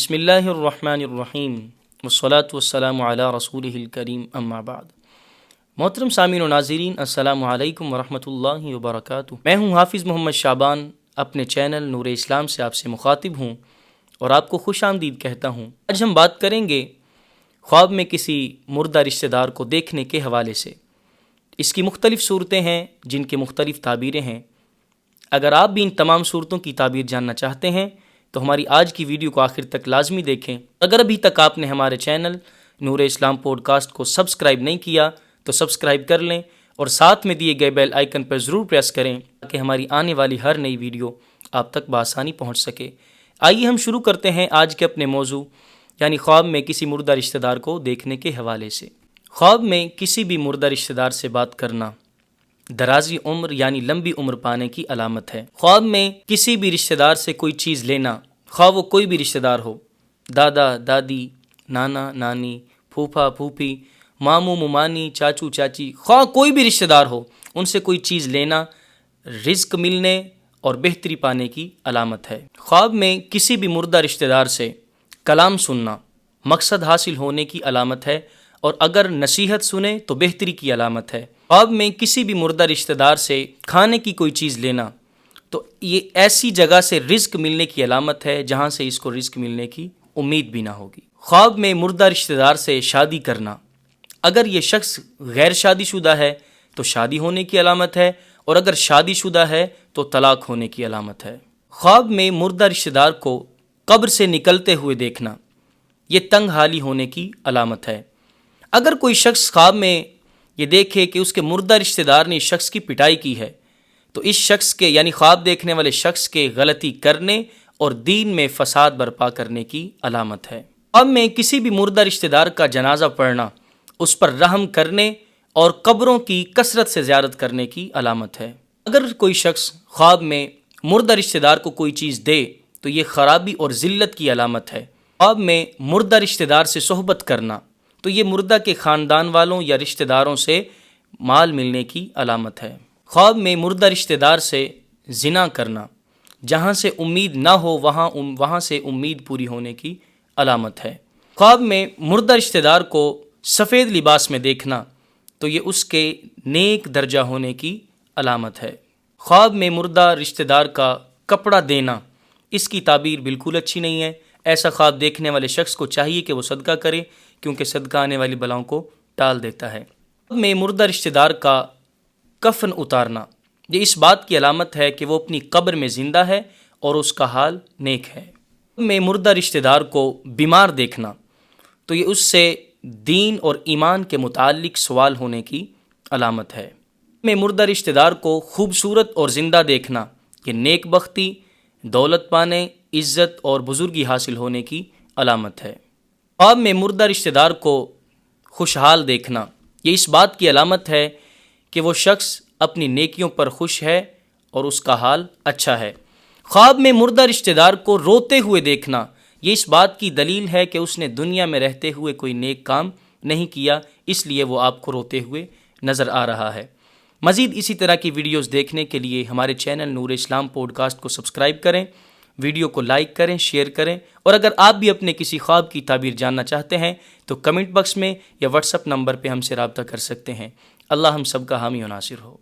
بسم اللہ الرحمن الرحیم والصلاة والسلام علی رسولہ الکریم اما بعد۔ محترم سامعین و ناظرین، السلام علیکم ورحمۃ اللہ وبرکاتہ۔ میں ہوں حافظ محمد شعبان، اپنے چینل نور اسلام سے آپ سے مخاطب ہوں اور آپ کو خوش آمدید کہتا ہوں۔ آج ہم بات کریں گے خواب میں کسی مردہ رشتہ دار کو دیکھنے کے حوالے سے۔ اس کی مختلف صورتیں ہیں جن کے مختلف تعبیریں ہیں۔ اگر آپ بھی ان تمام صورتوں کی تعبیر جاننا چاہتے ہیں تو ہماری آج کی ویڈیو کو آخر تک لازمی دیکھیں۔ اگر ابھی تک آپ نے ہمارے چینل نور اسلام پوڈ کاسٹ کو سبسکرائب نہیں کیا تو سبسکرائب کر لیں اور ساتھ میں دیے گئے بیل آئیکن پر ضرور پریس کریں تاکہ ہماری آنے والی ہر نئی ویڈیو آپ تک بآسانی پہنچ سکے۔ آئیے ہم شروع کرتے ہیں آج کے اپنے موضوع، یعنی خواب میں کسی مردہ رشتہ دار کو دیکھنے کے حوالے سے۔ خواب میں کسی بھی مردہ رشتہ دار سے بات کرنا درازی عمر یعنی لمبی عمر پانے کی علامت ہے۔ خواب میں کسی بھی رشتہ دار سے کوئی چیز لینا، خواہ وہ کوئی بھی رشتہ دار ہو، دادا دادی، نانا نانی، پھوپھا پھوپھی، ماموں ممانی، چاچو چاچی، خواہ کوئی بھی رشتہ دار ہو، ان سے کوئی چیز لینا رزق ملنے اور بہتری پانے کی علامت ہے۔ خواب میں کسی بھی مردہ رشتہ دار سے کلام سننا مقصد حاصل ہونے کی علامت ہے، اور اگر نصیحت سنے تو بہتری کی علامت ہے۔ خواب میں کسی بھی مردہ رشتہ دار سے کھانے کی کوئی چیز لینا تو یہ ایسی جگہ سے رزق ملنے کی علامت ہے جہاں سے اس کو رزق ملنے کی امید بھی نہ ہوگی۔ خواب میں مردہ رشتہ دار سے شادی کرنا، اگر یہ شخص غیر شادی شدہ ہے تو شادی ہونے کی علامت ہے، اور اگر شادی شدہ ہے تو طلاق ہونے کی علامت ہے۔ خواب میں مردہ رشتہ دار کو قبر سے نکلتے ہوئے دیکھنا، یہ تنگ حالی ہونے کی علامت ہے۔ اگر کوئی شخص خواب میں یہ دیکھے کہ اس کے مردہ رشتہ دار نے اس شخص کی پٹائی کی ہے تو اس شخص کے یعنی خواب دیکھنے والے شخص کے غلطی کرنے اور دین میں فساد برپا کرنے کی علامت ہے۔ خواب میں کسی بھی مردہ رشتہ دار کا جنازہ پڑھنا اس پر رحم کرنے اور قبروں کی کثرت سے زیارت کرنے کی علامت ہے۔ اگر کوئی شخص خواب میں مردہ رشتہ دار کو کوئی چیز دے تو یہ خرابی اور ذلت کی علامت ہے۔ خواب میں مردہ رشتہ دار سے صحبت کرنا تو یہ مردہ کے خاندان والوں یا رشتہ داروں سے مال ملنے کی علامت ہے۔ خواب میں مردہ رشتہ دار سے زنا کرنا، جہاں سے امید نہ ہو وہاں سے امید پوری ہونے کی علامت ہے۔ خواب میں مردہ رشتہ دار کو سفید لباس میں دیکھنا تو یہ اس کے نیک درجہ ہونے کی علامت ہے۔ خواب میں مردہ رشتہ دار کا کپڑا دینا، اس کی تعبیر بالکل اچھی نہیں ہے۔ ایسا خواب دیکھنے والے شخص کو چاہیے کہ وہ صدقہ کرے، کیونکہ صدقہ آنے والی بلاؤں کو ٹال دیتا ہے۔ خواب میں مردہ رشتہ دار کا کفن اتارنا، یہ اس بات کی علامت ہے کہ وہ اپنی قبر میں زندہ ہے اور اس کا حال نیک ہے۔ خواب میں مردہ رشتہ دار کو بیمار دیکھنا تو یہ اس سے دین اور ایمان کے متعلق سوال ہونے کی علامت ہے۔ خواب میں مردہ رشتہ دار کو خوبصورت اور زندہ دیکھنا یہ نیک بختی، دولت پانے، عزت اور بزرگی حاصل ہونے کی علامت ہے۔ خواب میں مردہ رشتہ دار کو خوشحال دیکھنا یہ اس بات کی علامت ہے کہ وہ شخص اپنی نیکیوں پر خوش ہے اور اس کا حال اچھا ہے۔ خواب میں مردہ رشتہ دار کو روتے ہوئے دیکھنا یہ اس بات کی دلیل ہے کہ اس نے دنیا میں رہتے ہوئے کوئی نیک کام نہیں کیا، اس لیے وہ آپ کو روتے ہوئے نظر آ رہا ہے۔ مزید اسی طرح کی ویڈیوز دیکھنے کے لیے ہمارے چینل نور اسلام پوڈ کاسٹ کو سبسکرائب کریں، ویڈیو کو لائک کریں، شیئر کریں، اور اگر آپ بھی اپنے کسی خواب کی تعبیر جاننا چاہتے ہیں تو کمنٹ باکس میں یا واٹس ایپ نمبر پہ ہم سے رابطہ کر سکتے ہیں۔ اللہ ہم سب کا حامی و ناصر ہو۔